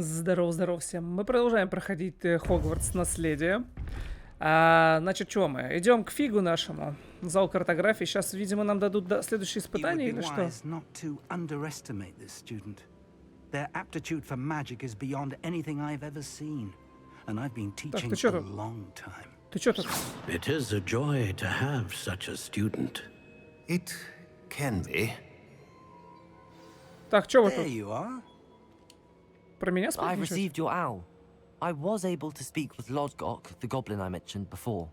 Здорово всем. Мы продолжаем проходить Хогвартс Наследие. Значит, что мы? Идем к фигу нашему. Зал картографии. Сейчас, видимо, нам дадут следующее испытание или что? Так, ты что тут? Ты что тут? It is a joy to have such a student. It can be. Так, что вы тут? Про меня I спрашиваете? received your owl. I was able to speak with Lodgok, the goblin I mentioned before.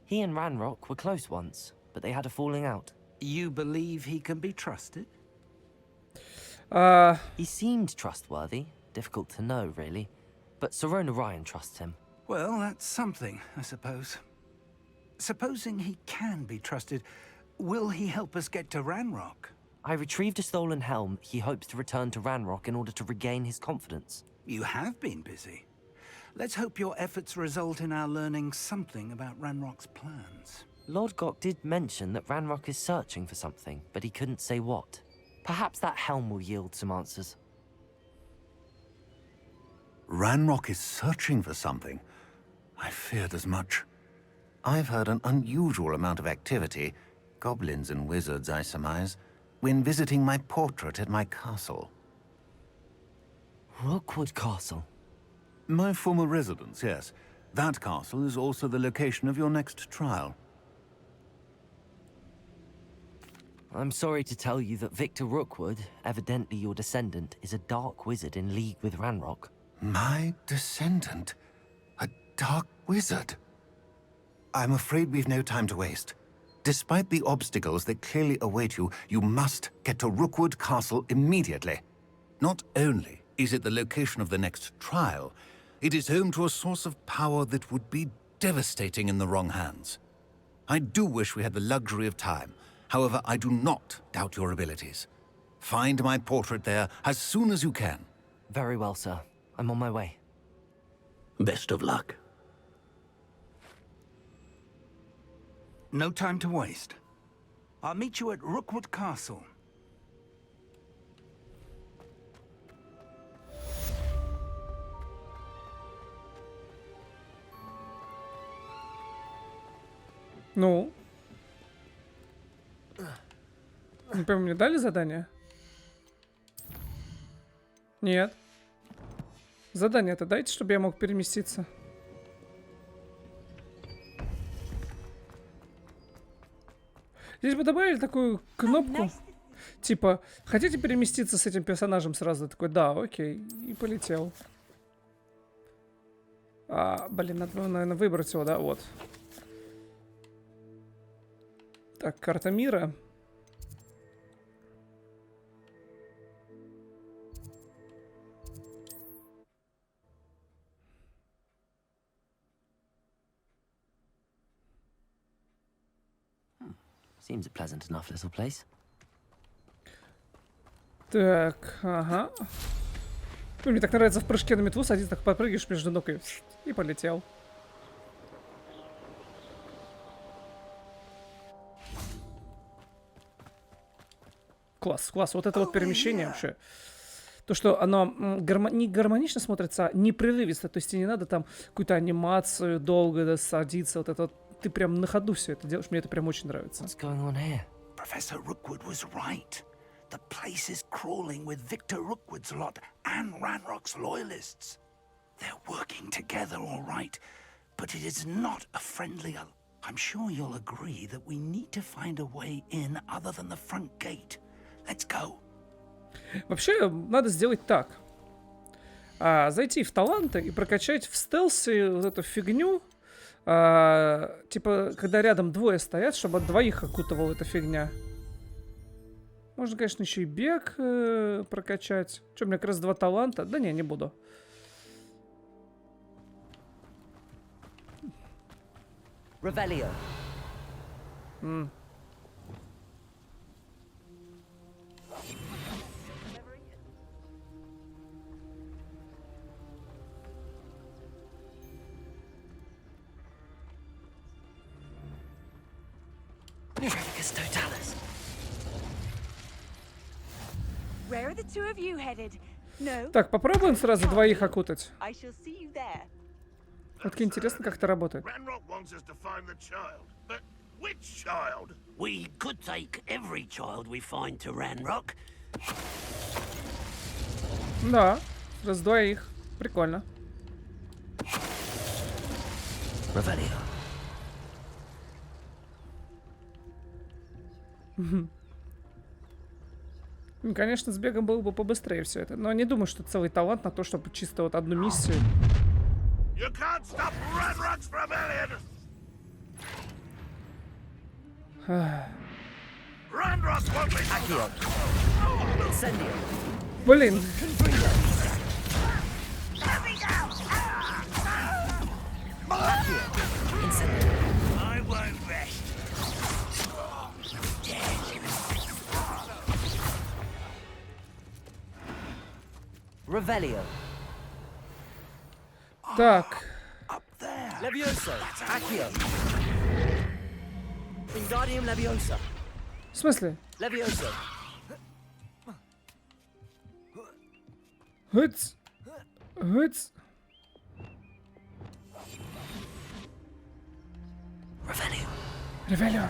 He and Ranrock were close once, but they had a falling out. You believe he can be trusted? He seemed trustworthy. Difficult to know, really. But Serona Ryan trusts him. Well, that's something, I suppose. Supposing he can be trusted, will he help us get to Ranrock? I retrieved a stolen helm. He hopes to return to Ranrock in order to regain his confidence. You have been busy. Let's hope your efforts result in our learning something about Ranrock's plans. Lodgok did mention that Ranrock is searching for something, but he couldn't say what. Perhaps that helm will yield some answers. Ranrock is searching for something. I feared as much. I've heard an unusual amount of activity, goblins and wizards, I surmise, when visiting my portrait at my castle. Rookwood Castle? My former residence, yes. That castle is also the location of your next trial. I'm sorry to tell you that Victor Rookwood, evidently your descendant, is a dark wizard in league with Ranrock. My descendant? A dark wizard? I'm afraid we've no time to waste. Despite the obstacles that clearly await you, you must get to Rookwood Castle immediately. Not only is it the location of the next trial, it is home to a source of power that would be devastating in the wrong hands. I do wish we had the luxury of time. However, I do not doubt your abilities. Find my portrait there as soon as you can. Very well, sir. I'm on my way. Best of luck. No time to waste. I'll meet you at Rookwood Castle. Ну? Не помню, мне дали задание? Нет. Задание-то дайте, чтобы я мог переместиться. Здесь бы добавили такую кнопку, типа, хотите переместиться с этим персонажем сразу? Такой, да, окей, и полетел. Блин, надо, наверное, выбрать его, да, вот. Так, карта мира. Seems a pleasant enough little place. Так, ага. Ну, мне так нравится в прыжке на метлу садиться, так подпрыгиваешь между ног и полетел. Класс, класс. Вот это вот перемещение вообще. То, что оно не гармонично смотрится, а непрерывисто. То есть тебе не надо там какую-то анимацию долго садиться. Вот это вот. Ты прям на ходу все это делаешь. Мне это прям очень нравится. What's going on here? Professor Rookwood was right. The place is crawling with Victor Rookwood's lot and Ranrock's loyalists. They're working together, all right, but it is not a friendly. I'm sure you'll agree that we need to find a way in other than the front gate. Let's go. Вообще, надо сделать так. Зайти в таланты и прокачать в стелсе вот эту фигню. Типа, когда рядом двое стоят, чтобы от двоих окутывала эта фигня. Можно, конечно, еще и бег прокачать. Что, у меня как раз 2 таланта? Да не буду. Revelio. Where are the two of you headed? Так, попробуем сразу двоих окутать. I shall see you there. Вот интересно, как это работает. Ranrock wants us to find the child. But which child? We could take every child we find to Ranrock. Да, сразу двоих. Прикольно. Revelio. Конечно, с бегом было бы побыстрее все это. Но не думаю, что целый талант на то, чтобы чисто вот одну миссию. You can't stop Ranrock's rebellion! Ranrock won't be Accio. Incendio. Блин. Incendio. I won't rest. Revelio. Так. Up there. Levioso. Accio. Wingardium Leviosa. В смысле? Levioso. Хыц. Хыц. Revelio. Ревелио.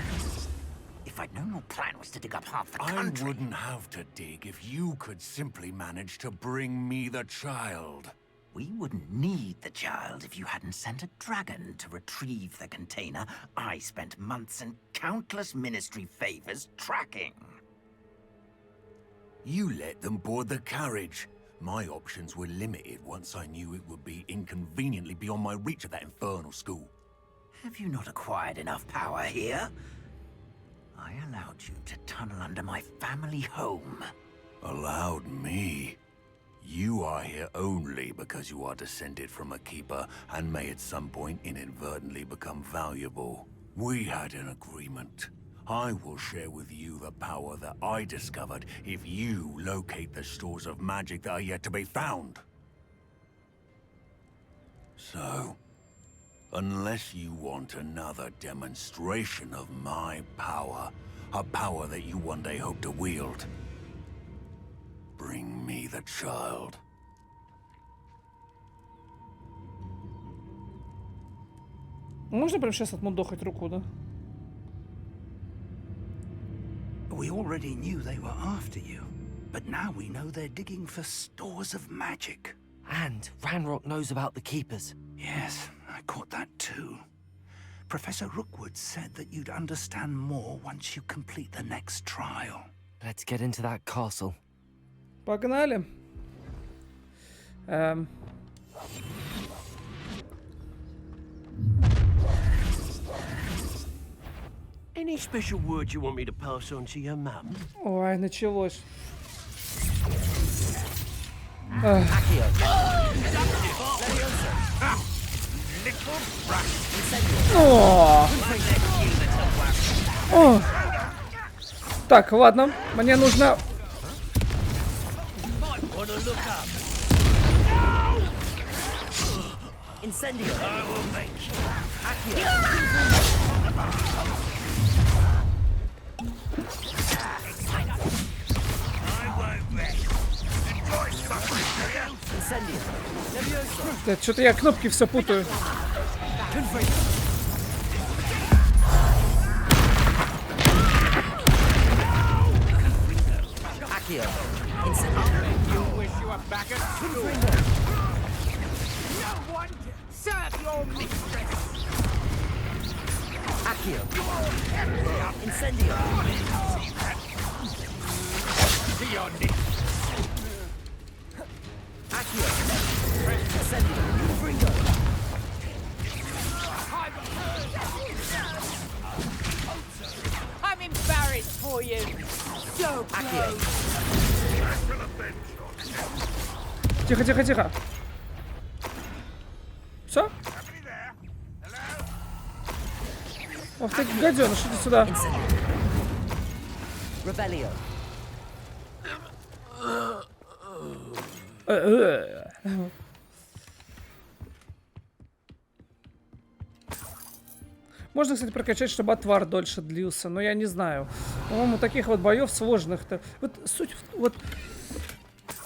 If I'd known your plan was to dig up half the I country. wouldn't have to dig if you could simply manage to bring me the child. We wouldn't need the child if you hadn't sent a dragon to retrieve the container I spent months and countless ministry favors tracking. You let them board the carriage. My options were limited once I knew it would be inconveniently beyond my reach at that infernal school. Have you not acquired enough power here? I allowed you to tunnel under my family home. Allowed me? You are here only because you are descended from a keeper and may at some point inadvertently become valuable. We had an agreement. I will share with you the power that I discovered if you locate the stores of magic that are yet to be found. So, unless you want another demonstration of my power, a power that you one day hope to wield, bring me the child. Можно прямо сейчас отмудохать руку, да? We already knew they were after you, but now we know they're digging for stores of magic. And Ranrock knows about the Keepers. Yes, I caught that too. Professor Rookwood said that you'd understand more once you complete the next trial. Let's get into that castle. Погнали. Any special word you want me to pass on to your mum? Ой, началось. Accio. О! О! Так, ладно. Мне нужно... Incendio. Incendio. Levioso. Да, что-то я кнопки все путаю. Accio. Incendio. Accio. Incendio. Accio. Incendio. Fringo. I'm embarrassed for you. So Accio. Тихо, тихо, тихо. Все? Ох ты, гаденыш, иди сюда. Revelio. Можно, кстати, прокачать, чтобы отвар дольше длился, но я не знаю. По-моему, таких вот боев сложных-то... Вот суть... Вот...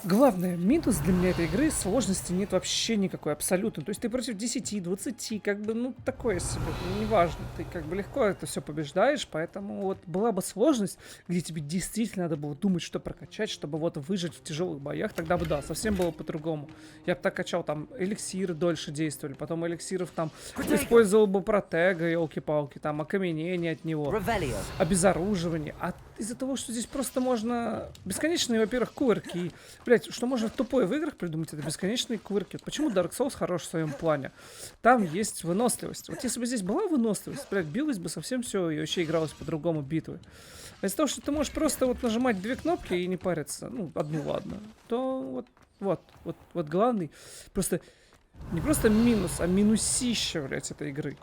Главное, минус для меня этой игры — сложности нет вообще никакой, абсолютно. То есть ты против 10, 20, как бы, ну, такое себе, ну, неважно. Ты как бы легко это все побеждаешь, поэтому вот была бы сложность, где тебе действительно надо было думать, что прокачать, чтобы вот выжить в тяжелых боях, тогда бы, да, совсем было по-другому. Я бы так качал, там, эликсиры дольше действовали, потом эликсиров там использовал бы протега, елки-палки, там, окаменение от него, обезоруживание. А из-за того, что здесь просто можно бесконечные, во-первых, кувырки. Блять, что можно тупое в играх придумать, это бесконечные кувырки. Вот почему Dark Souls хорош в своем плане? Там есть выносливость. Вот если бы здесь была выносливость, блять, билось бы совсем все и вообще игралось по-другому битвы. А из-за того, что ты можешь просто вот нажимать две кнопки и не париться, ну, одну ладно, то вот главный, просто, не просто минус, а минусище, блять, этой игры.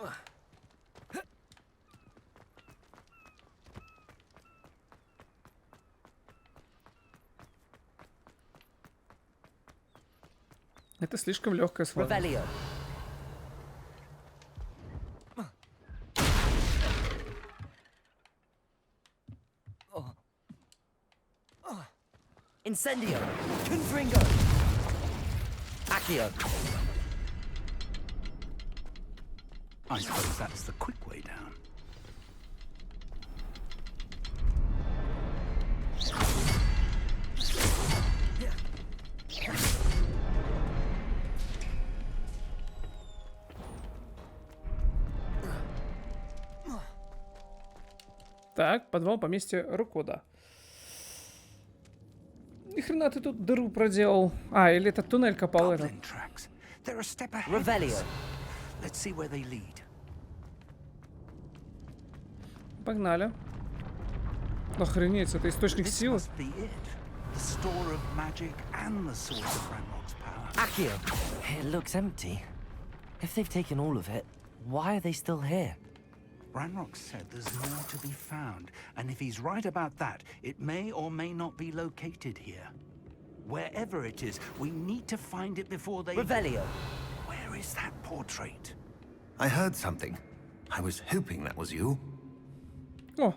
Это слишком легкая сложность. Incendio! Confringo! Accio! I suppose that's the quick way down. Так, подвал поместья Рукода. Ни хрена ты тут дыру проделал. А, или этот туннель копал этот. Goblin tracks. They're a step ahead. Revelio. Let's see where they lead. Погнали. Охренеть, это источник This силы. must be it. The store of magic and the source of Ranrock's power. Accio! It looks empty. If they've taken all of it, why are they still here? Ranrock said there's more to be found, and if he's right about that, it may or may not be located here. Wherever it is, we need to find it before they... Revelio! Where is that portrait? I heard something. I was hoping that was you. О,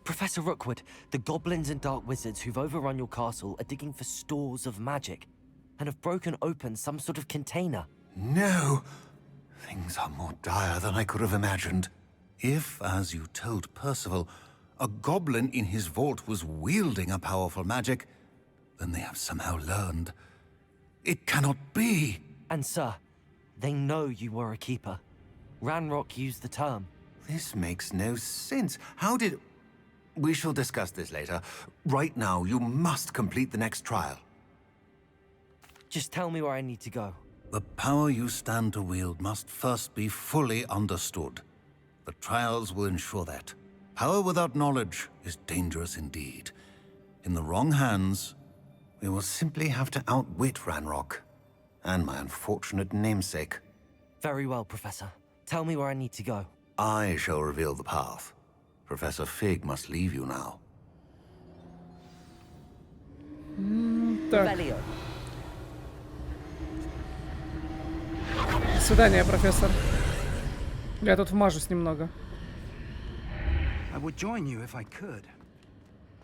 Professor Rookwood, the goblins and dark wizards who've overrun your castle are digging for stores of magic and have broken open some sort of container. No! Things are more dire than I could have imagined. If, as you told Percival, a goblin in his vault was wielding a powerful magic, then they have somehow learned. It cannot be! And sir, they know you were a keeper. Ranrock used the term. This makes no sense. How did... We shall discuss this later. Right now, you must complete the next trial. Just tell me where I need to go. The power you stand to wield must first be fully understood. The trials will ensure that. Power without knowledge is dangerous indeed. In the wrong hands, we will simply have to outwit Ranrock and my unfortunate namesake. Very well, Professor. Tell me where I need to go. I shall reveal the path. Professor Fig must leave you now. так. Revelio. До свидания, профессор. Я тут вмажусь немного. I would join you if I could.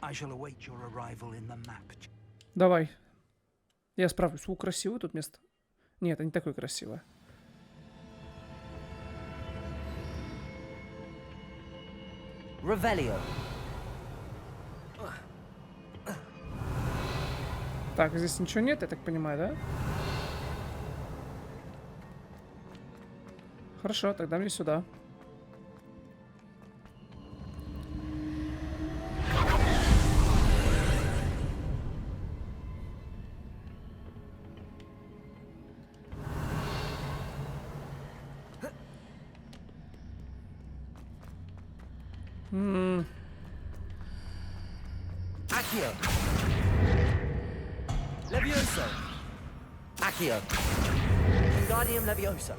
I shall await your arrival in the map. Давай. Я справлюсь. У, красивое тут место. Нет, это не такое красивое. Revelio. Так, здесь ничего нет, я так понимаю, да? Хорошо, тогда мне сюда. Accio. Levioso. Accio. Wingardium Levioso.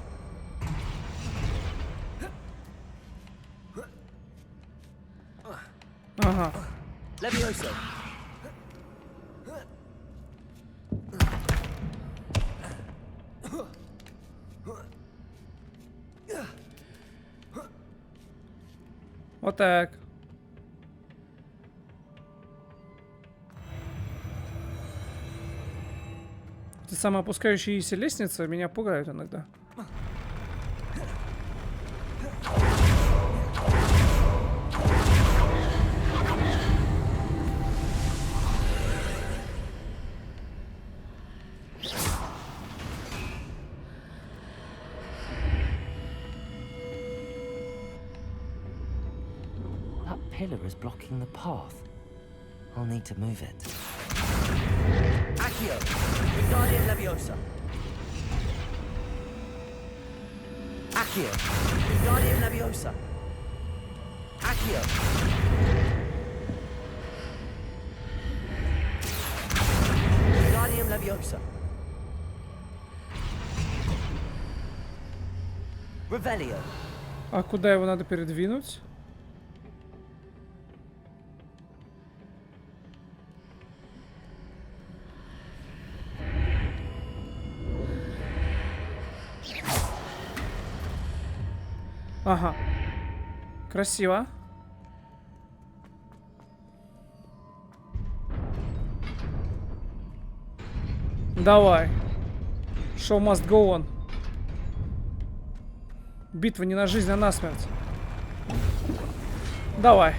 Ага. Levioso. Вот так. Эти самоопускающиеся лестницы меня пугают иногда. That pillar is blocking the path. I'll need to move it. Accio, Wingardium Leviosa. Accio, Wingardium Leviosa. Accio. Wingardium Leviosa. Revelio. А куда его надо передвинуть? Ага. Красиво. Давай. Show must go on. Битва не на жизнь, а на смерть. Давай.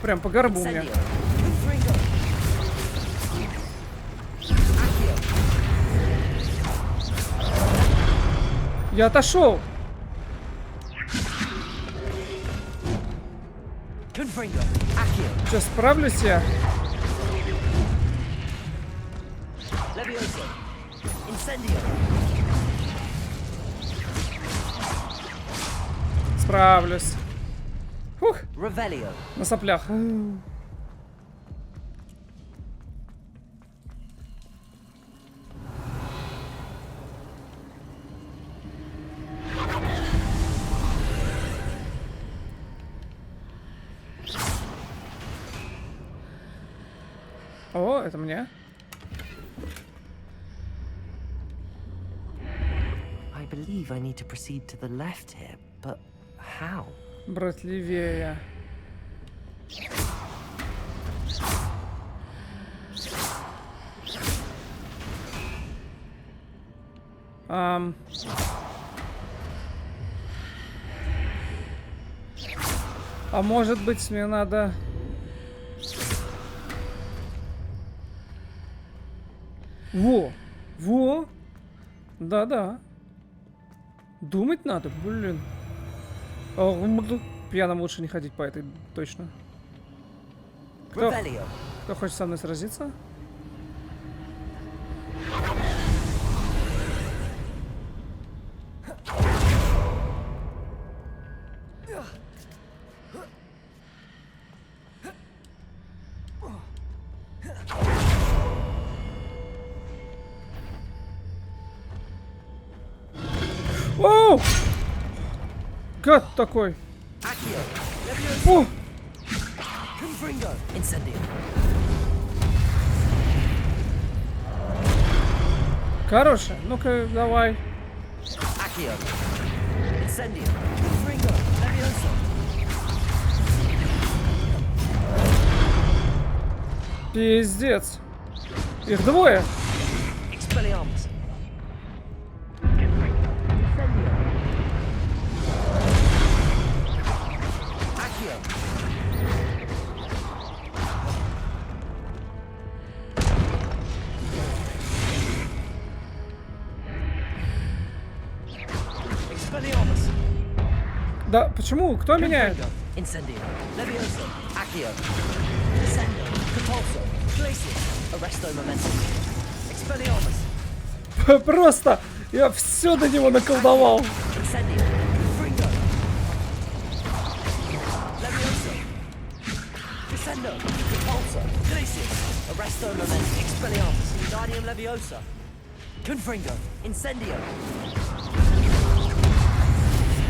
Прям по горбу мне. Я отошел. Сейчас справлюсь я. Справлюсь. Фух. На соплях. О, это мне. I believe I need to proceed to the left here, but how? Брать левее. А может быть, мне надо... Во! Во! Да-да. Думать надо, блин. Пьяным лучше не ходить по этой, точно. Кто хочет со мной сразиться? Оу! Гад такой! О! Хорошая, ну-ка, давай. Пиздец. Их двое. Да, почему? Кто меняет? Просто я все до него наколдовал.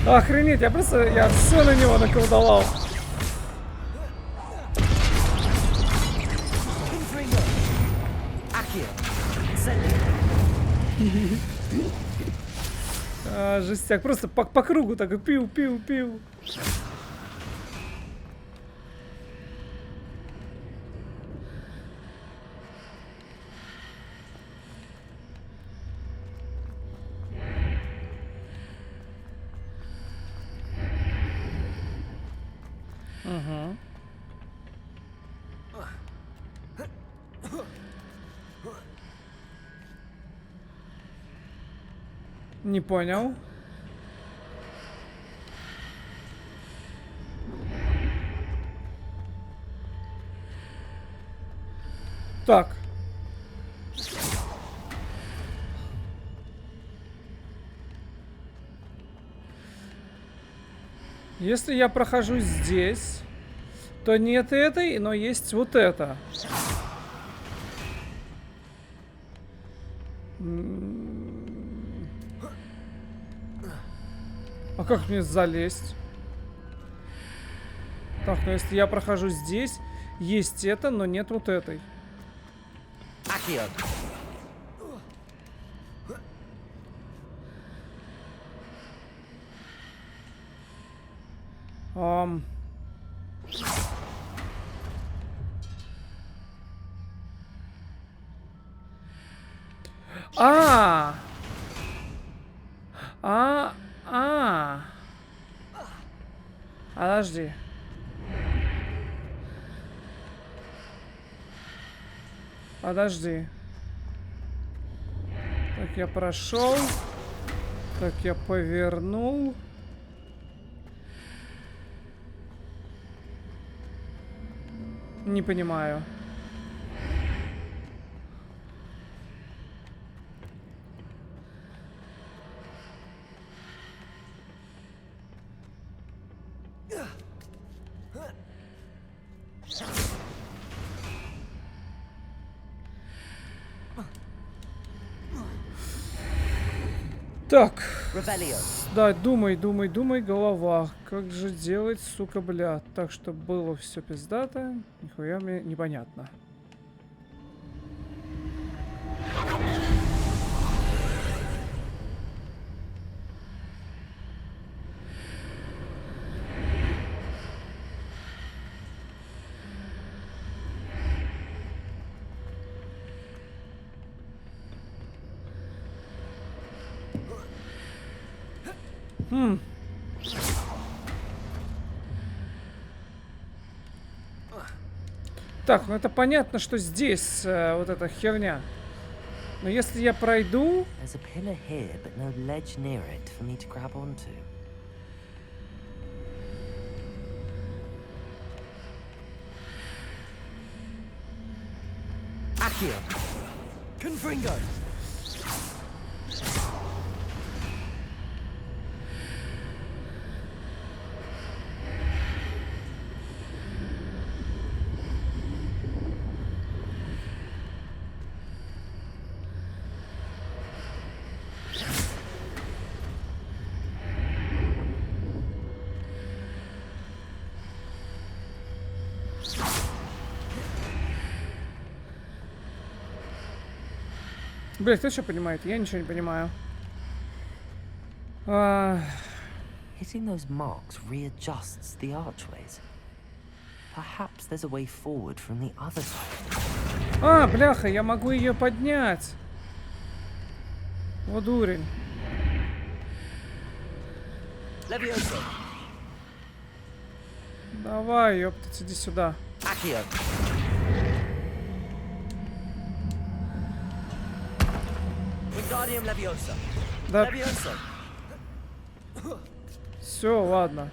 Охренеть, я все на него наколдовал. Жестяк. Просто по кругу так и пиу-пиу-пиу. Угу. Не понял. Так. Если я прохожу здесь, то нет этой, но есть вот это. А как мне залезть? Так, ну если я прохожу здесь, есть это, но нет вот этой. Accio. Подожди. Подожди. Так, я прошел. Так, я повернул. Не понимаю. Так. Да, думай, голова. Как же делать, сука, бля. Так, чтобы было все пиздато. Нихуя мне непонятно. Так, ну это понятно, что здесь вот эта херня. Но если я пройду... There's a pillar here, but no ledge near it for me to grab onto. Accio. Confringo. Блять, кто что понимает? Я ничего не понимаю. Hitting those marks readjusts the archways. Perhaps there's a way forward from the other side. Бляха, я могу ее поднять. Вот дурень. Levioso. Давай, ёптать, иди сюда. Accio. Wingardium Leviosa. Да, Leviosa. все, ладно.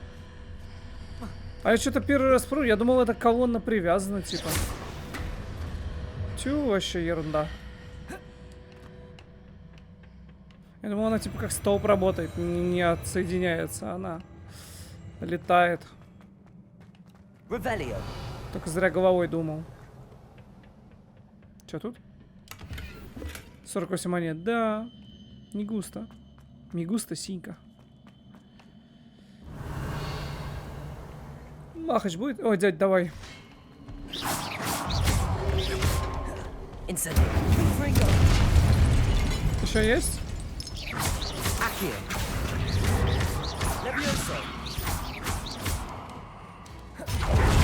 А я что-то первый раз пру, я думал, это колонна привязана, типа. Тю, вообще ерунда. Я думал, она типа как столб работает, не отсоединяется, она летает. Revelio. Только зря головой думал. Что тут? 48 монет, да. Не густо. Не густо, синька. Махач будет? Ой, дядь, давай. Incendio. Confringo. Ты Что есть? Accio. Levioso.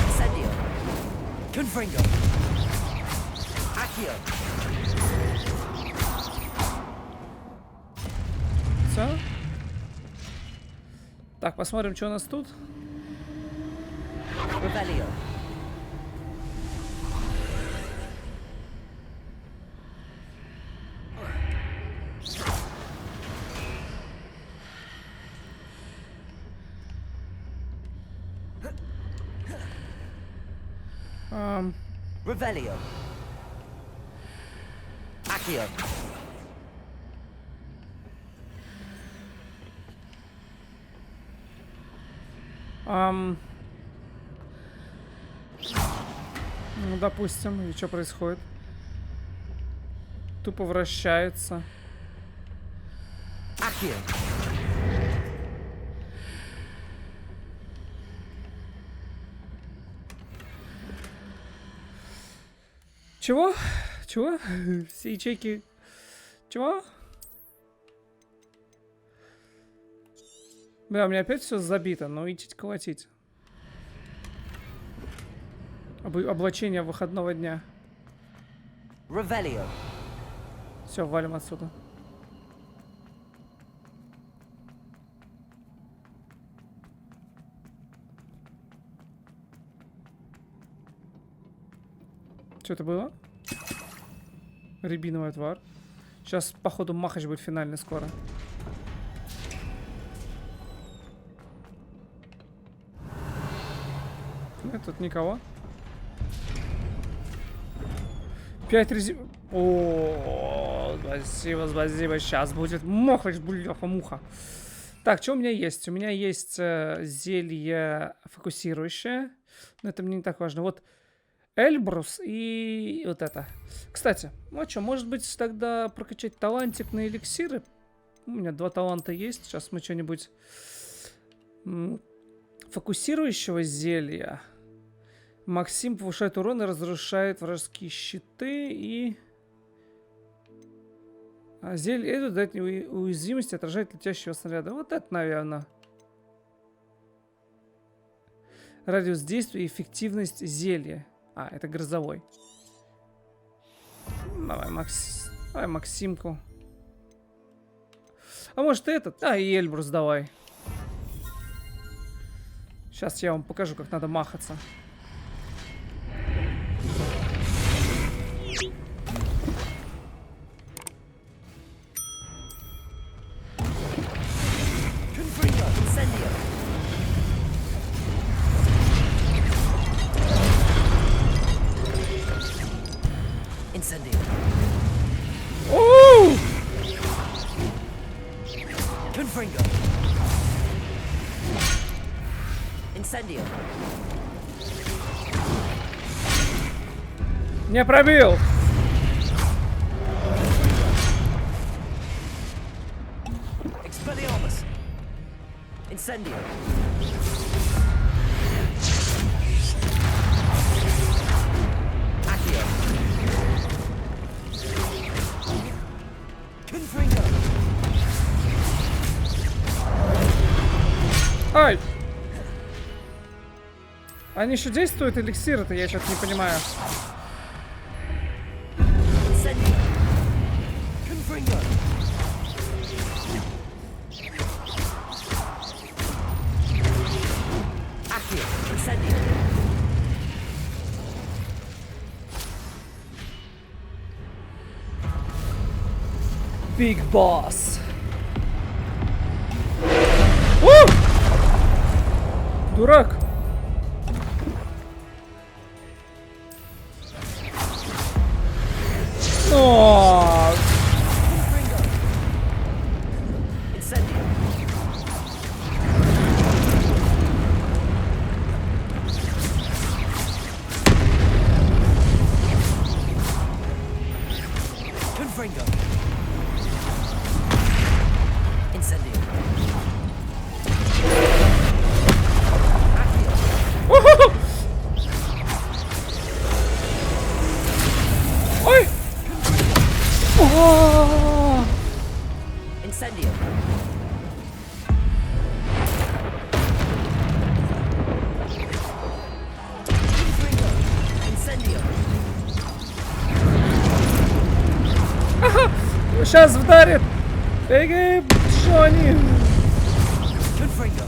Incendio. Confringo. Accio. Все. Так, посмотрим, что у нас тут. Revelio. Revelio. Accio. Ну, допустим, и что происходит? Тупо вращается. Accio. Чего? Чего? Все ячейки. Чего? Бля, у меня опять все забито. Ну, идите колотить. Облачение выходного дня. Revelio. Все, валим отсюда. Что это было? Рябиновый отвар. Сейчас, походу, махач будет финальный скоро. Нет, тут никого. 5 резин... О, спасибо, спасибо. Сейчас будет махач, бляха-муха. Так, что у меня есть? У меня есть зелье фокусирующее. Но это мне не так важно. Вот Эльбрус и вот это. Кстати, ну что, может быть тогда прокачать талантик на эликсиры? У меня 2 таланта есть. Сейчас мы что-нибудь фокусирующего зелья. Максим повышает урон и разрушает вражеские щиты. И зелье это дает уязвимость, отражает летящего снаряда. Вот это, наверное. Радиус действия и эффективность зелья. А, это грозовой. Давай, давай Максимку. А может этот? А, и Эльбрус давай. Сейчас я вам покажу, как надо махаться. Оу! Confringo. Incendio. Не пробил! Expelliarmus. Incendio. Accio. Confringo. Ай! Они еще действуют, эликсиры-то? Я что-то не понимаю. Incendio. Confringo. Accio. Incendio. Big Boss. Дурак. О! Incendio. Confringo. Incendio. Accio. Сейчас вдарит! Беги, Джонни! Confringo.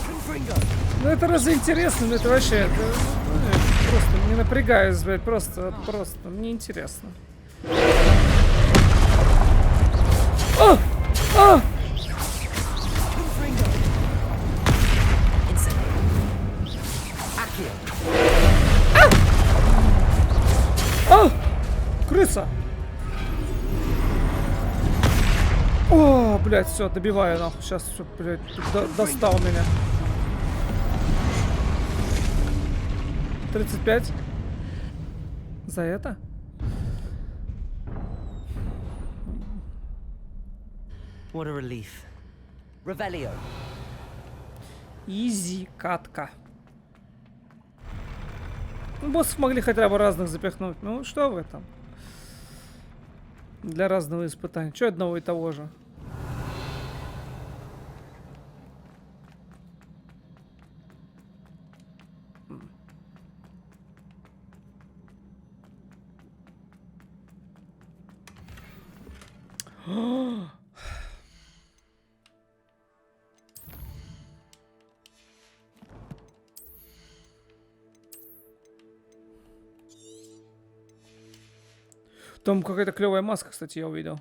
Confringo. Ну это разве интересно? Ну это вообще... Это, просто не напрягаюсь, блядь. Просто мне интересно. О! О! Confringo. Incendio. Accio. О! Крыса! О, блядь, все, добиваю нахуй. Сейчас все, блядь, достал меня. 35. За это? What a relief. Revelio. Изи катка. Ну, боссов могли хотя бы разных запихнуть. Ну, что в этом? Для разного испытания. Что одного и того же? Там какая-то клевая маска, кстати, я увидел.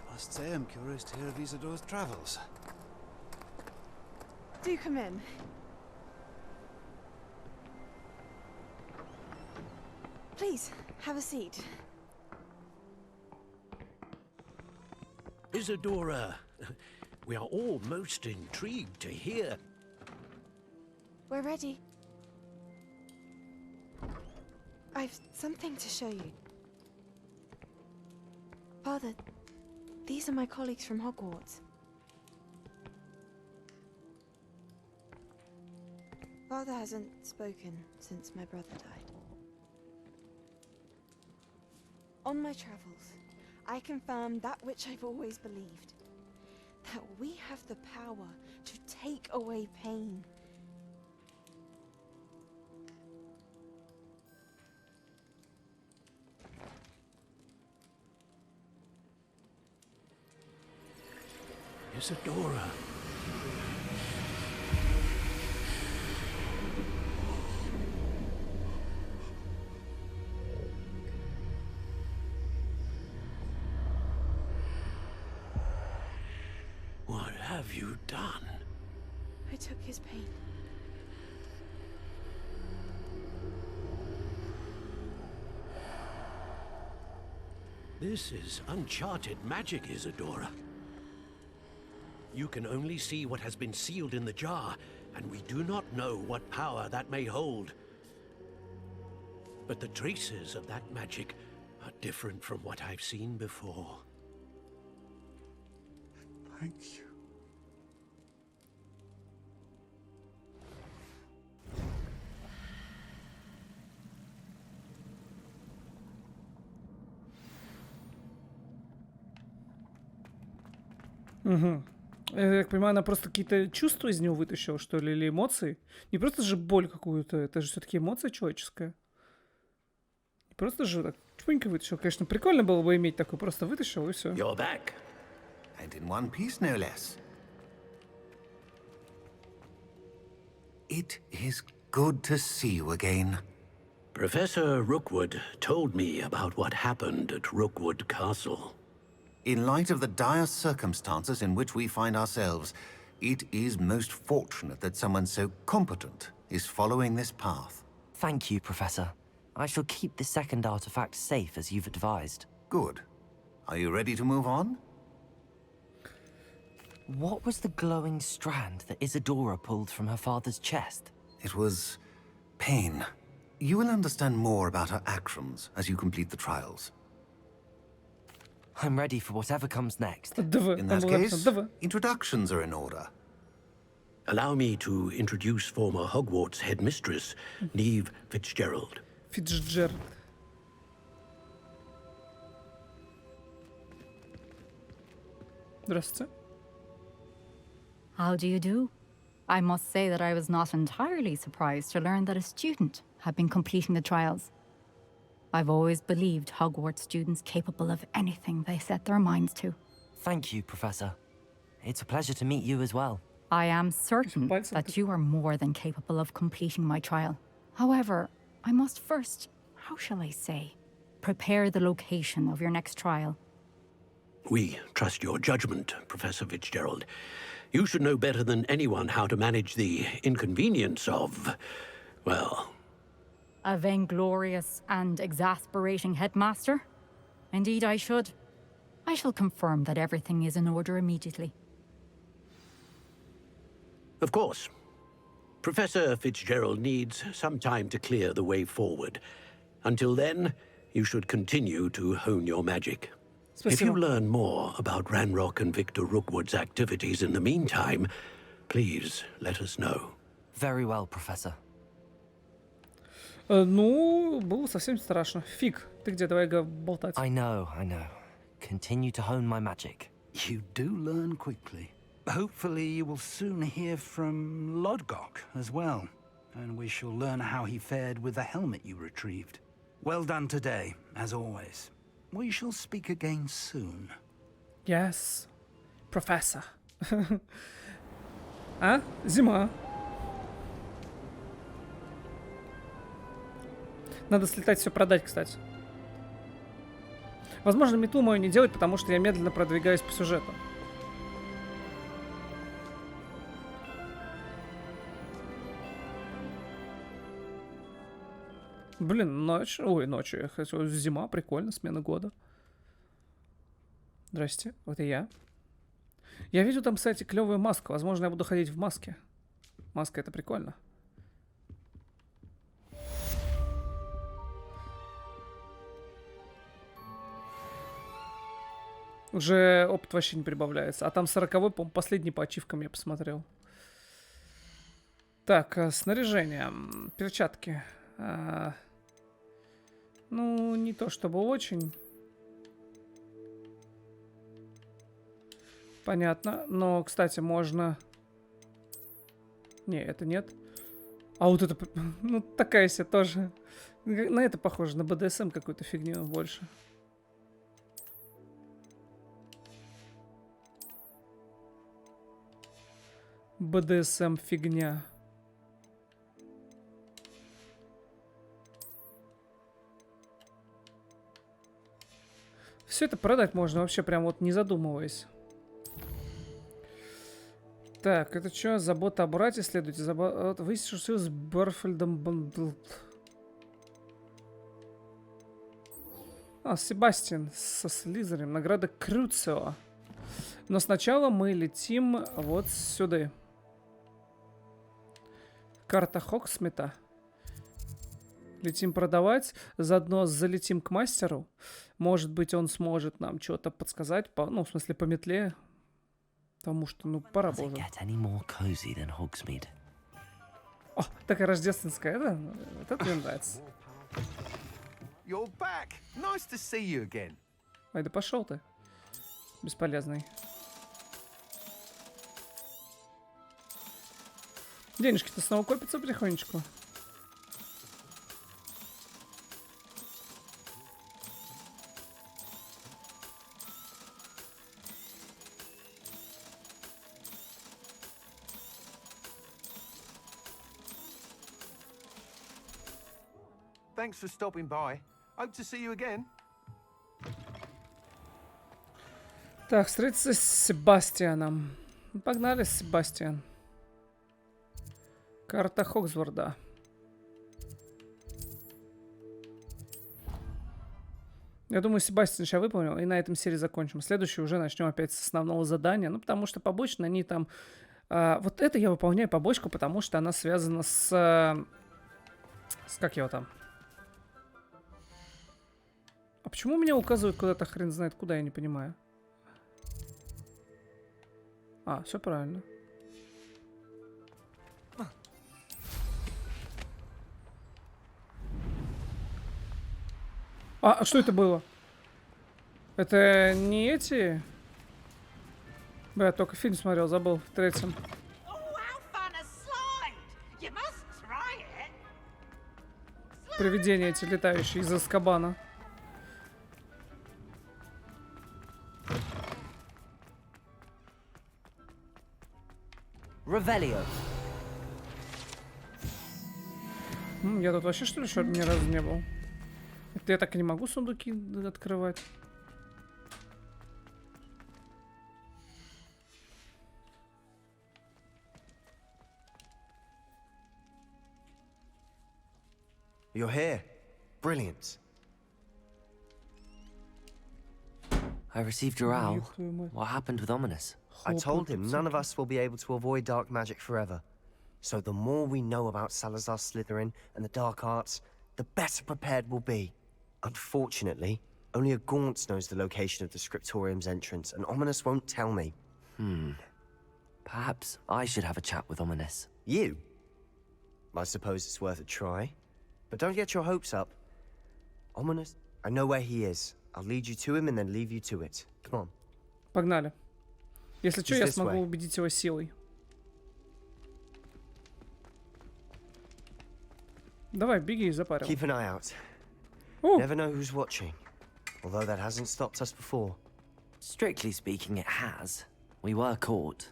I must say I'm curious to hear of Isadore's travels. Do come in. Please, have a seat. Isadora, we are all most intrigued to hear. We're ready. I've something to show you. Father, these are my colleagues from Hogwarts. Father hasn't spoken since my brother died. On my travels, I confirmed that which I've always believed. That we have the power to take away pain. Isadora. What have you done? I took his pain. This is uncharted magic, Isadora. You can only see what has been sealed in the jar, and we do not know what power that may hold. But the traces of that magic are different from what I've seen before. Thank you. Угу. Я так понимаю, она просто какие-то чувства из него вытащила, что ли, или эмоции? Не просто же боль какую-то, это же все-таки эмоция человеческая. Не просто же так чпунька вытащил. Конечно, прикольно было бы иметь такой, просто вытащил и все. You're back. And in one piece, no less. It is good to see you again. Professor Rookwood told me about what happened at Rookwood Castle. In light of the dire circumstances in which we find ourselves, it is most fortunate that someone so competent is following this path. Thank you, Professor. I shall keep the second artifact safe as you've advised. Good. Are you ready to move on? What was the glowing strand that Isadora pulled from her father's chest? It was pain. You will understand more about her actions as you complete the trials. I'm ready for whatever comes next. In that case, introductions are in order. Allow me to introduce former Hogwarts headmistress, Neve Fitzgerald. Фицджеральд. Здравствуйте. How do you do? I must say that I was not entirely surprised to learn that a student had been completing the trials. I've always believed Hogwarts students capable of anything they set their minds to. Thank you, Professor. It's a pleasure to meet you as well. I am certain that you are more than capable of completing my trial. However, I must first, how shall I say, prepare the location of your next trial. We trust your judgment, Professor Fitzgerald. You should know better than anyone how to manage the inconvenience of, well... A vainglorious and exasperating headmaster? Indeed I should. I shall confirm that everything is in order immediately. Of course. Professor Fitzgerald needs some time to clear the way forward. Until then, you should continue to hone your magic. If you learn more about Ranrock and Victor Rookwood's activities in the meantime, please let us know. Very well, Professor. Ну, было совсем страшно. Фиг, ты где? Давай болтать. I know. Continue to hone my magic. You do learn quickly. Hopefully you will soon hear from Lodgok as well, and we shall learn how he fared with the helmet you retrieved. Well done today, as always. We shall speak again soon. Yes, Professor. А? Зима. Надо слетать, все продать, кстати. Возможно, мету мою не делать, потому что я медленно продвигаюсь по сюжету. Блин, ночь. Ой, ночью. Я хотел. Зима, прикольно, смена года. Здрасте, вот и я. Я видел там, кстати, клевую маску. Возможно, я буду ходить в маске. Маска — это прикольно. Уже опыт вообще не прибавляется. А там 40-й, по-моему, последний по ачивкам я посмотрел. Так, снаряжение. Перчатки. Ну, не то чтобы очень. Понятно. Но, кстати, можно... Не, это нет. А вот это... Ну, такая себе тоже. На это похоже, на БДСМ какую-то фигню больше. БДСМ фигня. Все это продать можно вообще прям вот не задумываясь. Так, это что? Забота о брате следуйте. Выясните, что с Барфельдом... А, Себастьян со Слизером. Награда Круцио. Но сначала мы летим вот сюда. Карта Хоксмита. Летим продавать. Заодно залетим к мастеру. Может быть, он сможет нам что-то подсказать. Ну, в смысле, по метле. Потому что, ну, пора бы уже. О, такая рождественская, да? Вот это мне нравится. Ай, да пошел ты. Бесполезный. Денежки-то снова копятся потихонечку. Thanks for stopping by. Hope to see you again. Так, встретиться с Себастьяном. Погнали, Себастьян. Карта Хогвартса. Я думаю, Себастьян сейчас выполнил, и на этом серии закончим. Следующий уже начнем опять с основного задания. Ну, потому что побочно они там... вот это я выполняю побочку, потому что она связана с как его там? А почему меня указывают куда-то хрен знает куда, я не понимаю. Все правильно. А что это было? Это не эти? Бля, только фильм смотрел, забыл, в третьем. Привидения эти летающие из Азкабана. Revelio. Я тут вообще что ли еще ни разу не был? Это я так и не могу сундуки открывать. You're here. Brilliant. I received your owl. What happened with Ominous? I told him none of us will be able to avoid dark magic forever. So the more we know about Salazar Slytherin and the dark arts, the better prepared we'll be. Unfortunately, only a Gaunt knows the location of the Scriptorium's entrance, and Ominous won't tell me. Perhaps I should have a chat with Ominous. You? I suppose it's worth a try. But don't get your hopes up. Ominous, I know where he is. I'll lead you to him and then leave you to it. Come on. Погнали. Если что, я смогу убедить его силой. Давай, беги и запарил. Keep an eye out. Never know who's watching. Although that hasn't stopped us before. Strictly speaking, it has. We were caught.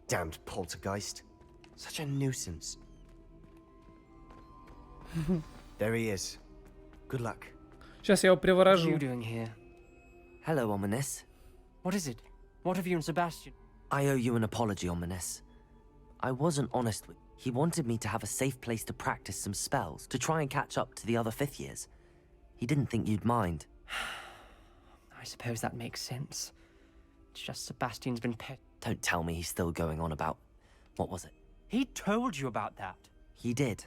Damned poltergeist. Such a nuisance. There he is. Good luck. Сейчас я его приворожу. What are you doing here? Hello, Ominous. What is it? What have you and Sebastian? I owe you an apology, Ominous. I wasn't honest with... He wanted me to have a safe place to practice some spells, to try and catch up to the other fifth years. He didn't think you'd mind. I suppose that makes sense. It's just Sebastian's been Don't tell me he's still going on about... What was it? He told you about that. He did.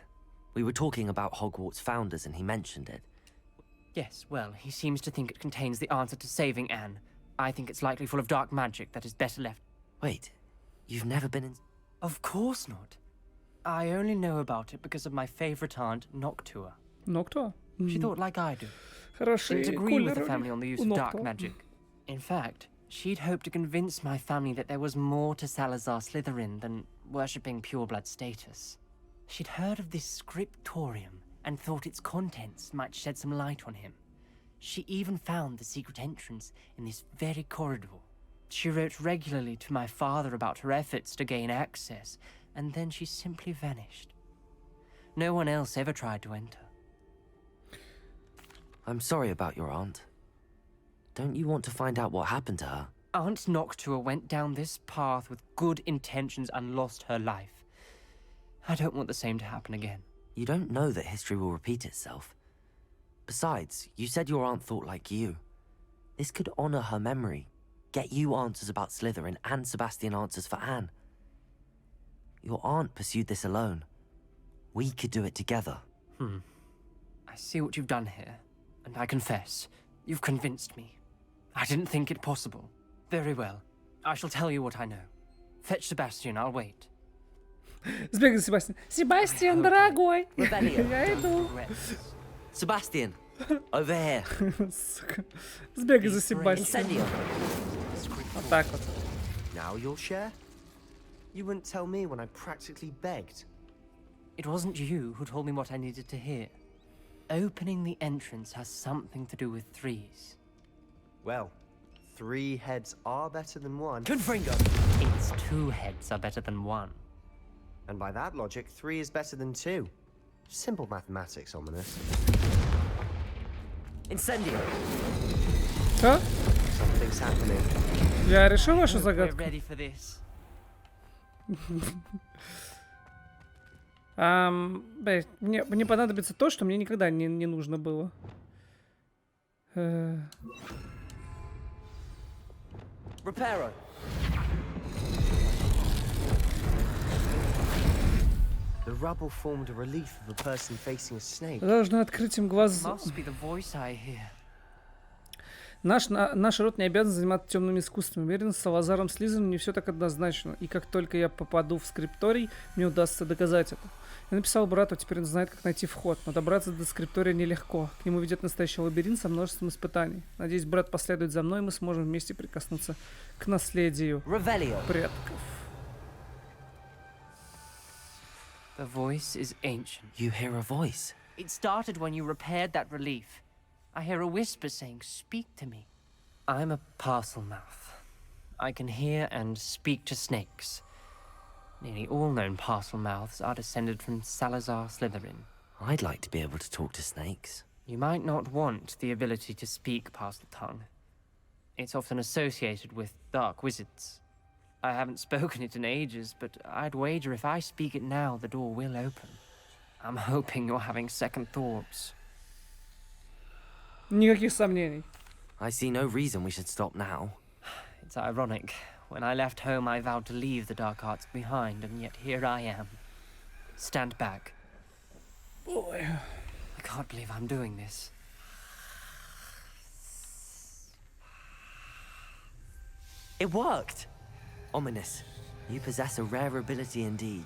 We were talking about Hogwarts founders and he mentioned it. Yes, well, he seems to think it contains the answer to saving Anne. I think it's likely full of dark magic that is better left. Wait, you've never been in... Of course not. I only know about it because of my favorite aunt, Noctua. Noctua? She thought like I do. Хороший Didn't agree with the family on the use of dark magic. In fact, she'd hoped to convince my family that there was more to Salazar Slytherin than worshipping pureblood status. She'd heard of this scriptorium and thought its contents might shed some light on him. She even found the secret entrance in this very corridor. She wrote regularly to my father about her efforts to gain access, and then she simply vanished. No one else ever tried to enter. I'm sorry about your aunt. Don't you want to find out what happened to her? Aunt Noctua went down this path with good intentions and lost her life. I don't want the same to happen again. You don't know that history will repeat itself. Besides, you said your aunt thought like you. This could honor her memory, get you answers about Slytherin and Sebastian answers for Anne. Your aunt pursued this alone. We could do it together. I see what you've done here, and I confess, you've convinced me. I didn't think it possible. Very well. I shall tell you what I know. Fetch Sebastian, I'll wait. Сбегай за Себастьян. Себастьян, дорогой. Я иду. Sebastian, over here. Сука. Сбегай за Себастьяном. Вот так вот. Now you'll share? You wouldn't tell me when I practically begged. It wasn't you who told me what I needed to hear. Opening the entrance has something to do with threes. Well, 3 heads are better than 1. Confringo! It's 2 heads are better than 1. And by that logic, 3 is better than 2. Simple mathematics, Ominous. Incendio! Что? Something's happening. Я решил вашу We're загадку. ready for this. Блядь, мне понадобится то, что мне никогда не нужно было. Reparo. The rubble formed a relief of a person facing a snake. Должны открыть им глаз. Must be the voice I hear. Наш род не обязан заниматься темными искусствами. Уверен, с САЛАЗАРом Слизерином не все так однозначно. И как только я попаду в скрипторий, мне удастся доказать это. Я написал брату, теперь он знает, как найти вход. Но добраться до скриптория нелегко. К нему ведет настоящий лабиринт со множеством испытаний. Надеюсь, брат последует за мной, и мы сможем вместе прикоснуться к наследию предков. The voice is ancient. You hear a voice? It started when you repaired that relief. I hear a whisper saying, "Speak to me." I'm a parcel mouth. I can hear and speak to snakes. Nearly all known parcel mouths are descended from Salazar Slytherin. I'd like to be able to talk to snakes. You might not want the ability to speak parcel tongue. It's often associated with dark wizards. I haven't spoken it in ages, but I'd wager if I speak it now, the door will open. I'm hoping you're having second thoughts. Никаких сомнений. I see no reason we should stop now. It's ironic. When I left home, I vowed to leave the dark arts behind, and yet here I am. Stand back. Boy. I can't believe I'm doing this. It worked! Ominous. You possess a rare ability indeed.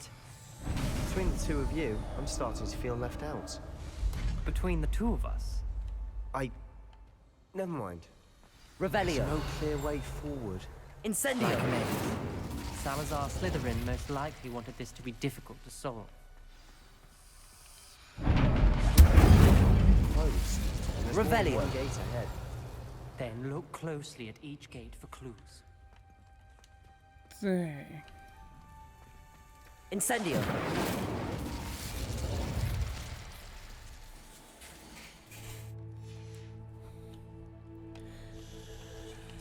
Between the two of you, I'm starting to feel left out. Between the two of us? Never mind. Revelio. There's no clear way forward. Incendio. Like me. Salazar Slytherin most likely wanted this to be difficult to solve. Closed. There's Revelio. one gate ahead. Then look closely at each gate for clues. Incendio.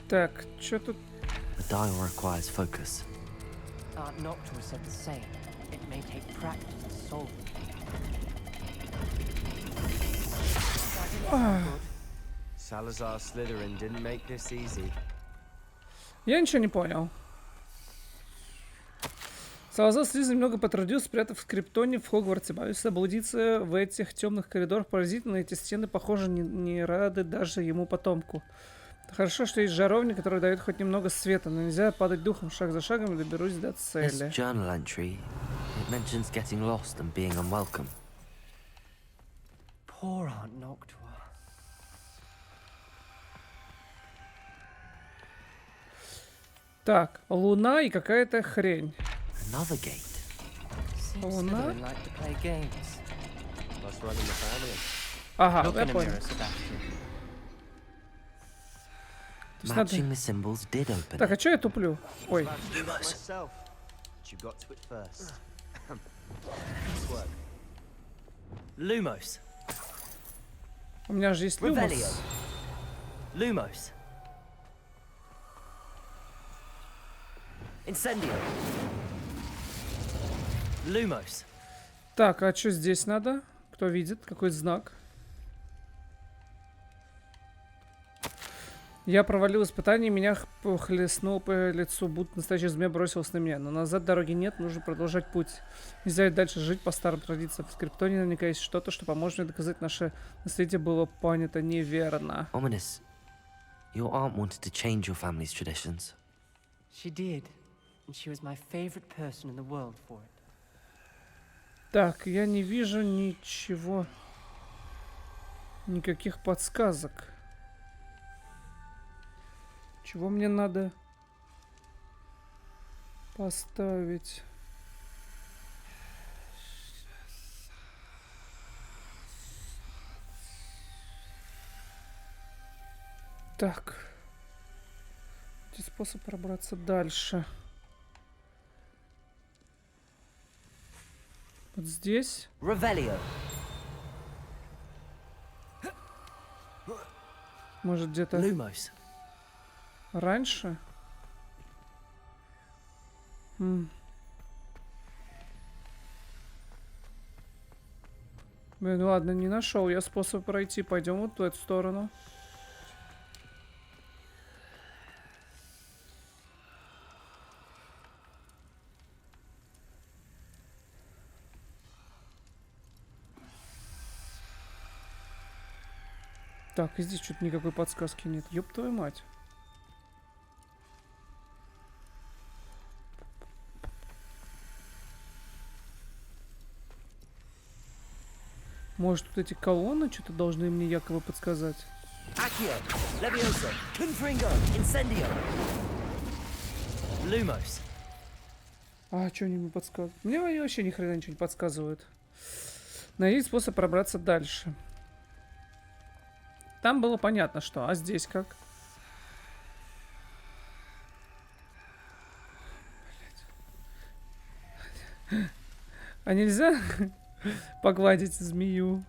Так, что тут? The dial requires focus. Aunt Noctua said the same. It may take practice to solve it. Salazar Slytherin didn't make this easy. Я ничего не понял. Салазар Слизерин много потрудился, спрятав скриптони в Хогвартсе. Боюсь заблудиться в этих темных коридорах. Поразительно, эти стены, похоже, не рады даже ему потомку. Хорошо, что есть жаровня, которая дает хоть немного света, но нельзя падать духом. Шаг за шагом и доберусь до цели. This journal entry, it mentions getting lost and being unwelcome. Poor Aunt Noctua. Так, луна и какая-то хрень. Another gate. Луна? Like to play games. Must run in the family. Ага, Look я in a понял. mirror, Sebastian. Matching the symbols did open. Так, а что я туплю? Ой. Myself. But you got to it first. Nice work. Lumos. У меня же есть люмос. Lumos. Incendio. Lumos. Так, а что здесь надо? Кто видит? Какой знак? Я провалил испытание, меня хлестнул по лицу, будто настоящий змея бросился на меня. Но назад дороги нет, нужно продолжать путь. Нельзя дальше жить по старым традициям. В скриптоне наверняка есть что-то, что поможет мне доказать, наше наследие было понято неверно. Ominous. Your aunt wanted to change your family's traditions. She did, and she was my favorite person in the world for it. Так, я не вижу ничего. Никаких подсказок. Чего мне надо поставить? Так. Где способ пробраться дальше? Вот здесь. Revelio. Может, где-то Lumos. раньше? Блин, ладно, не нашел я способ пройти. Пойдем вот в эту сторону. Так, и здесь что-то никакой подсказки нет. Ёб твою мать. Может, тут эти колонны что-то должны мне якобы подсказать? Accio, Levioso, Confringo, Incendio. Lumos. А, что они мне подсказывают? Мне вообще ни хрена ничего не подсказывают. Найди способ пробраться дальше. Там было понятно, что. А здесь как? Блядь. А нельзя погладить змею?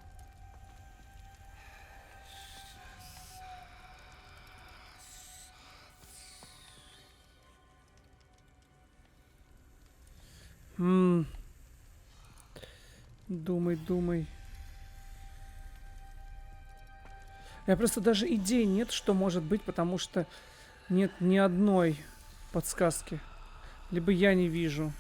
Думай, думай. Я просто даже идей нет, что может быть, потому что нет ни одной подсказки. Либо я не вижу.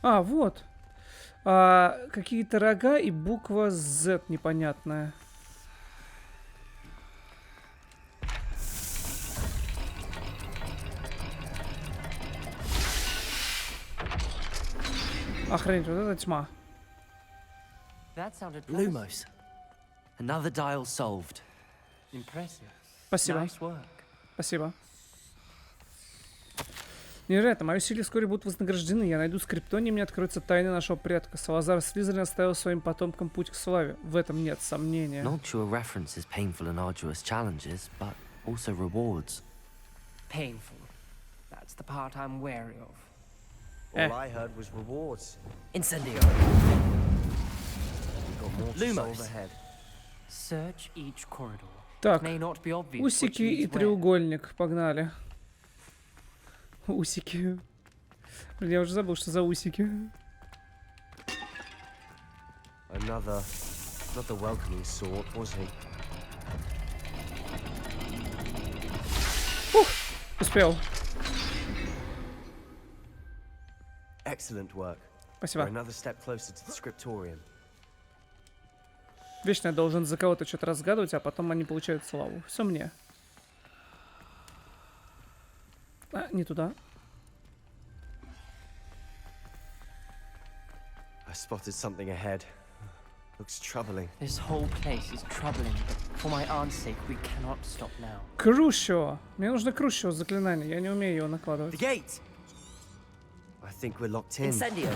А, вот. Какие-то рога и буква Z непонятная. Охренеть, вот это тьма. Lumos. Another dial solved. Impressive. Спасибо. Nice work. Спасибо. Невероятно, мои усилия вскоре будут вознаграждены. Я найду скриптонии, мне откроются тайны нашего предка. Салазар Слизерин оставил своим потомкам путь к славе. В этом нет сомнения. Not sure references painful and arduous challenges, but also rewards. Painful. That's the part I'm wary of. All I heard was rewards. Incendio. Got more to solve ahead. Search each corridor. Так, It may not be obvious усики which и leads where. треугольник. Погнали. Усики. Блин, я уже забыл, что за усики. Another welcoming sort, was he? Успел. Excellent work. Спасибо. We're another step closer to the scriptorium. Вечно я должен за кого-то что-то разгадывать, а потом они получают славу. Все мне. А, не туда. I spotted something ahead. Looks troubling. This whole place is troubling, but for my aunt's sake, we cannot stop now. Крущево. Мне нужно крущево заклинание. Я не умею его накладывать. The gate! I think we're locked in. Incendio.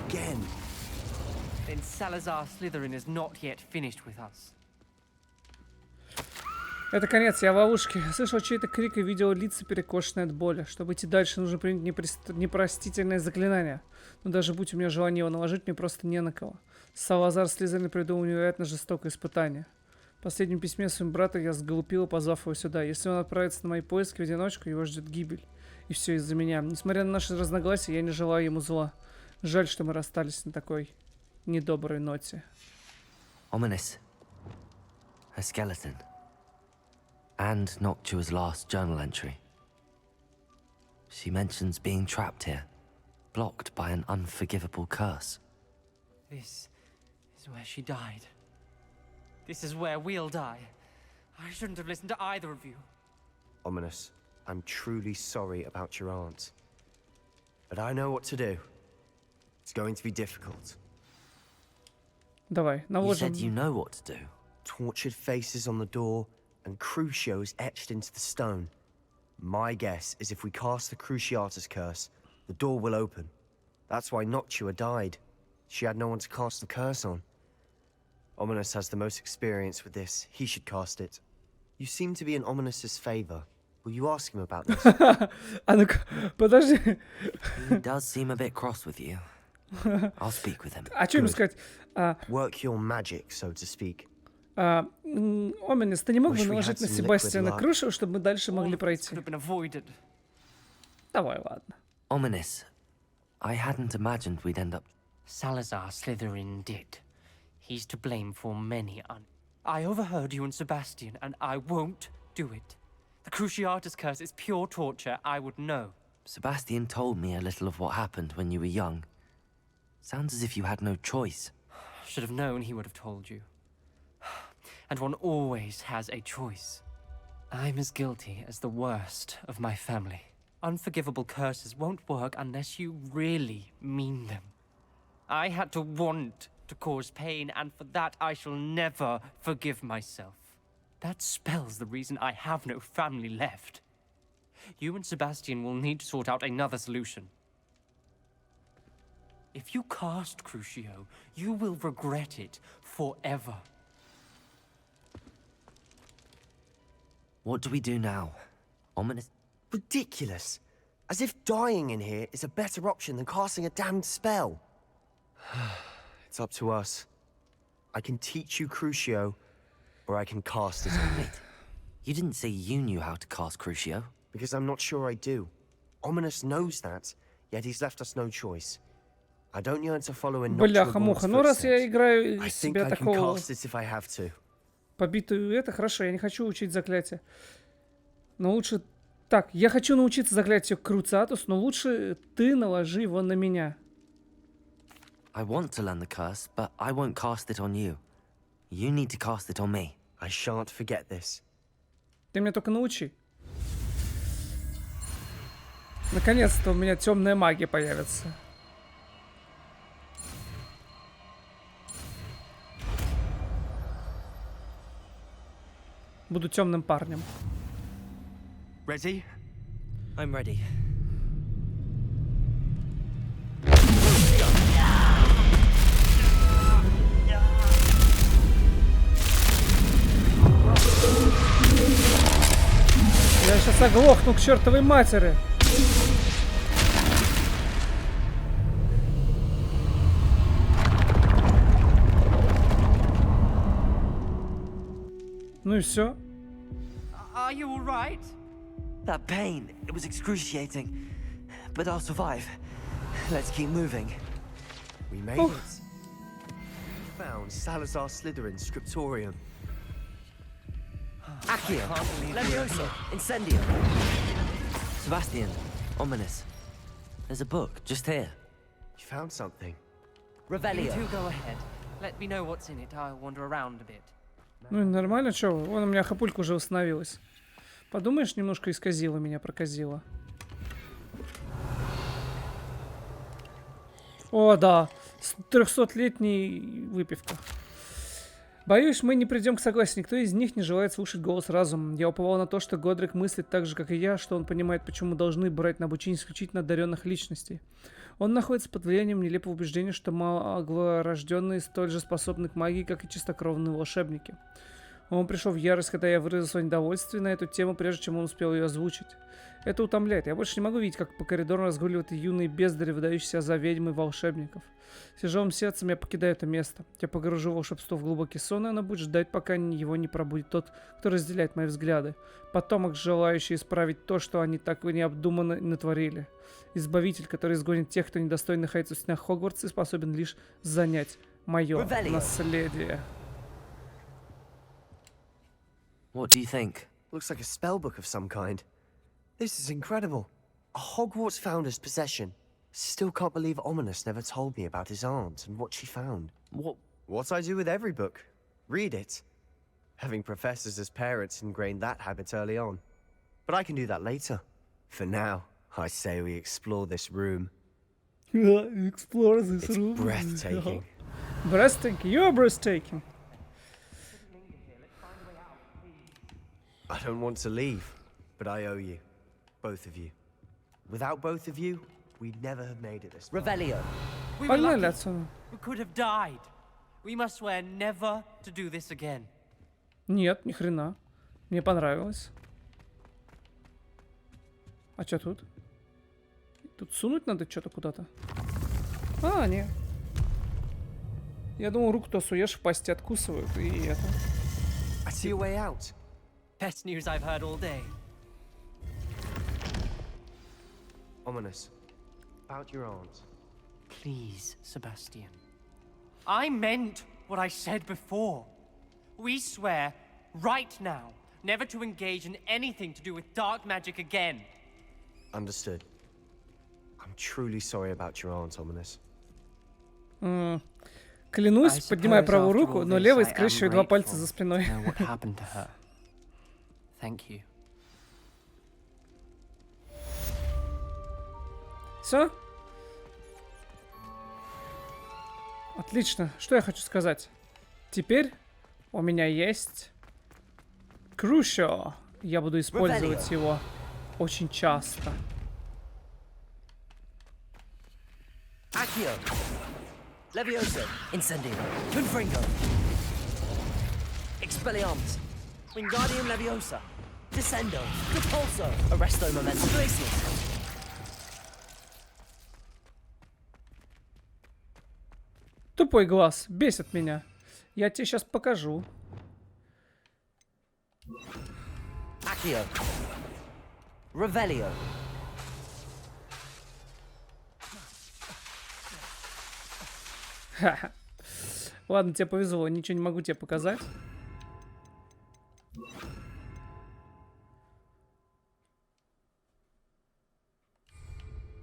Again. Then Salazar Slytherin is not yet finished with us. Это конец, я в ловушке. Слышал чей-то крик и видел лица, перекошенные от боли. Чтобы идти дальше, нужно принять непростительное заклинание. Но даже будь у меня желание его наложить, мне просто не на кого. Салазар Слизерин придумал невероятно жестокое испытание. В последнем письме своим брату я сглупила, позвав его сюда. Если он отправится на мои поиски в одиночку, его ждет гибель. И все из-за меня. Несмотря на наши разногласия, я не желаю ему зла. Жаль, что мы расстались на такой недоброй ноте. Ominous. A skeleton. And Noctua's last journal entry. She mentions being trapped here, blocked by an unforgivable curse. This is where she died. This is where we'll die. I shouldn't have listened to either of you. Ominous, I'm truly sorry about your aunt. But I know what to do. It's going to be difficult. Давай, You наложим. said you know what to do. Tortured faces on the door and crucios etched into the stone. My guess is if we cast the Cruciatus curse, the door will open. That's why Noctua died. She had no one to cast the curse on. Ominous has the most experience with this. He should cast it. You seem to be in Ominous's favor. Will you ask him about this? А ну-ка, подожди. He does seem a bit cross with you. I'll speak with him. А что ему сказать? Work your magic, so to speak. Оминес, ты не мог бы Wish we наложить had на some Себастьяна liquid luck. крышу, чтобы мы дальше могли All of this пройти? could have been avoided. Давай, ладно. Ominous. I hadn't imagined we'd end up. Salazar Slytherin did. He's to blame for many I overheard you and Sebastian, and I won't do it. The Cruciatus curse is pure torture, I would know. Sebastian told me a little of what happened when you were young. Sounds as if you had no choice. Should have known he would have told you. And one always has a choice. I'm as guilty as the worst of my family. Unforgivable curses won't work unless you really mean them. I had to want to cause pain, and for that I shall never forgive myself. That spells the reason I have no family left. You and Sebastian will need to sort out another solution. If you cast Crucio, you will regret it forever. What do we do now? Ominous. Ridiculous. As if dying in here is a better option than casting a damned spell. It's up to us. I can teach you Crucio, or I can cast it on me. You didn't say you knew how to cast Crucio. Because I'm not sure I do. Ominous knows that, yet he's left us no choice. I don't yearn to follow in Бляха-муха, ну раз я играю из I think себя I can такого cast it if I have to. побитую, это хорошо, я не хочу учить заклятие. Но лучше... Так, я хочу научиться заклятию Круциатус, но лучше ты наложи его на меня. I want to learn the curse, but I won't cast it on you. You need to cast it on me. I shan't forget this. Ты меня только научи. Наконец-то у меня темная магия появится. Буду темным парнем. Ready? I'm ready. Я сейчас оглохну к чертовой матери. Ну и все. Are you all right? That pain, it was excruciating. But I'll survive. Let's keep moving. We made it. We found Salazar Slytherin's scriptorium. Accio, Levioso, Incendio. Sebastian, Ominous. There's a book just here. You found something. You Revelio. two go ahead. Let me know what's in it. I'll wander around a bit. Ну и нормально, чё? Вон у меня хапулька уже восстановилась. Подумаешь, немножко исказила меня, проказила. О, да. 300-летней выпивка. Боюсь, мы не придем к согласию. Никто из них не желает слушать голос разума. Я уповал на то, что Годрик мыслит так же, как и я, что он понимает, почему должны брать на обучение исключительно одаренных личностей. Он находится под влиянием нелепого убеждения, что маглорожденные столь же способны к магии, как и чистокровные волшебники. Он пришел в ярость, когда я выразил свое недовольствие на эту тему, прежде чем он успел ее озвучить. Это утомляет. Я больше не могу видеть, как по коридору разгуливают юные бездари, выдающиеся за ведьм и волшебников. С тяжелым сердцем я покидаю это место. Я погружу волшебство в глубокий сон, и оно будет ждать, пока его не пробудит тот, кто разделяет мои взгляды. Потомок, желающий исправить то, что они так необдуманно натворили. Избавитель, который изгонит тех, кто недостоин находиться в стенах Хогвартса и способен лишь занять мое наследие. What do you think? Looks like a spellbook of some kind. This is incredible. A Hogwarts founder's possession. Still can't believe Ominous never told me about his aunt and what she found. What I do with every book. Read it. Having professors as parents ingrained that habit early on. But I can do that later. For now, I say we explore this room. Explore this room. It's breathtaking. Breathtaking? You're breathtaking. I don't want to leave, but I owe you. Both of you. Without both of you, we'd never have made it this far. Revelio. We were lucky. We could have died. We must swear never to do this again. Нет, ни хрена. Мне понравилось. А что тут? Тут сунуть надо что-то куда-то. А, нет. Я думал, руку-то суешь, в пасти откусывают, и это. I see a way out. Best news I've heard all day. Ominous. About your aunt. Please, Sebastian. I meant what I said before. We swear, right now, never to engage in anything to do with dark magic again. Understood. I'm truly sorry about your aunt, Ominous. Клянусь, поднимая правую руку, но левой скрещиваю 2 пальца за спиной. Все? Отлично. Что я хочу сказать? Теперь у меня есть Crucio. Я буду использовать его очень часто. Accio. Levioso. Incendio. Confringo. Expelliarmus. Wingardium Leviosa. Descendo. Repulso. Arresto Momentum Glacius. Тупой глаз. Бесит меня. Я тебе сейчас покажу. Accio. Revelio. Ха-ха. Ладно, тебе повезло. Ничего не могу тебе показать.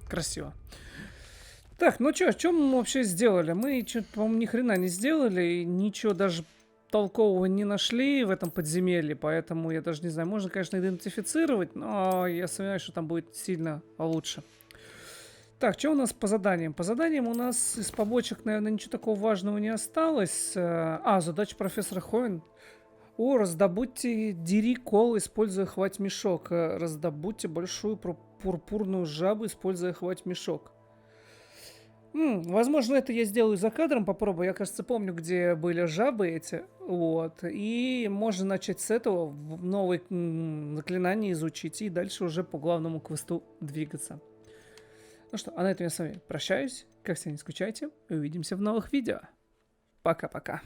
Красиво. Так, ну чё, что мы вообще сделали? Мы что-то, по-моему, ни хрена не сделали. И ничего даже толкового не нашли в этом подземелье. Поэтому я даже не знаю. Можно, конечно, идентифицировать, но я сомневаюсь, что там будет сильно лучше. Так, что у нас по заданиям? По заданиям у нас из побочек, наверное, ничего такого важного не осталось. Задача профессора Ховен. Раздобудьте дирикол, используя хвать-мешок. Раздобудьте большую пурпурную жабу, используя хвать-мешок. Возможно, это я сделаю за кадром, попробую. Я, кажется, помню, где были жабы эти. Вот. И можно начать с этого, новые заклинания изучить, и дальше уже по главному квесту двигаться. Ну что, а на этом я с вами прощаюсь. Как всегда, не скучайте. И увидимся в новых видео. Пока-пока.